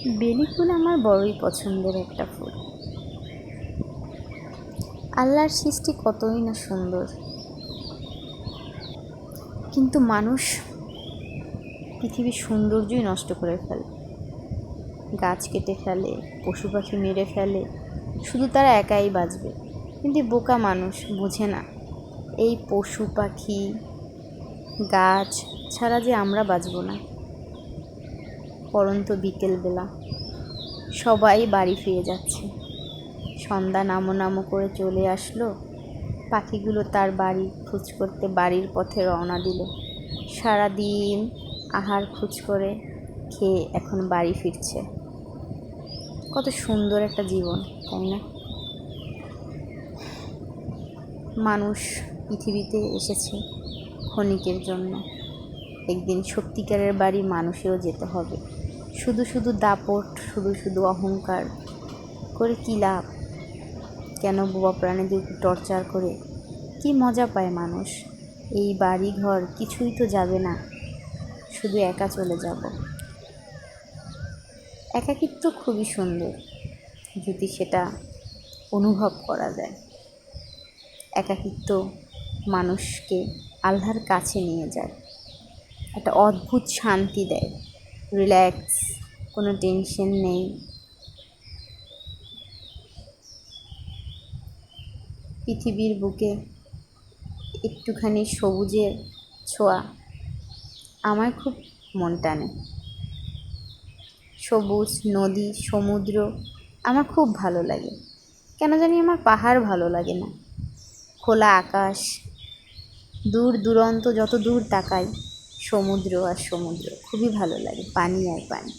বেলি ফুল আমার বড়ই পছন্দের একটা ফুল। আল্লাহর সৃষ্টি কতই না সুন্দর, কিন্তু মানুষ পৃথিবীর সৌন্দর্যই নষ্ট করে ফেলে। গাছ কেটে ফেলে, পশু পাখি মেরে ফেলে, শুধু তারা একাই বাঁচবে। কিন্তু বোকা মানুষ বোঝে না এই পশু পাখি গাছ ছাড়া যে আমরা বাঁচব না। পরন্ত বিকেলবেলা সবাই বাড়ি ফিরে যাচ্ছে। সন্ধ্যা নামো নামো করে চলে আসলো। পাখিগুলো তার বাড়ি খোঁজ করতে বাড়ির পথে রওনা দিল। সারাদিন আহার খোঁজ করে খেয়ে এখন বাড়ি ফিরছে। কত সুন্দর একটা জীবন, তাই না? মানুষ পৃথিবীতে এসেছে ক্ষণিকের জন্য, একদিন সত্যিকারের বাড়ি মানুষেও যেতে হবে। শুধু শুধু দাপট, শুধু শুধু অহংকার করে কী লাভ? কেন বোবা প্রাণীদেরকে টর্চার করে কি মজা পায় মানুষ? এই বাড়ি ঘর কিছুই তো যাবে না, শুধু একা চলে যাব। একাকিত্ব খুবই সুন্দর যদি সেটা অনুভব করা যায়। একাকিত্ব মানুষকে আল্লাহর কাছে নিয়ে যায়, একটা অদ্ভুত শান্তি দেয়, রিল্যাক্স, কোনো টেনশন নেই। পৃথিবীর বুকে একটুখানি সবুজের ছোঁয়া আমার খুব মন টানে। সবুজ, নদী, সমুদ্র আমার খুব ভালো লাগে। কেন জানি আমার পাহাড় ভালো লাগে না। খোলা আকাশ, দূর দূরান্ত যত দূর তাকাই সমুদ্র আর সমুদ্র খুবই ভালো লাগে, পানি আর পানি।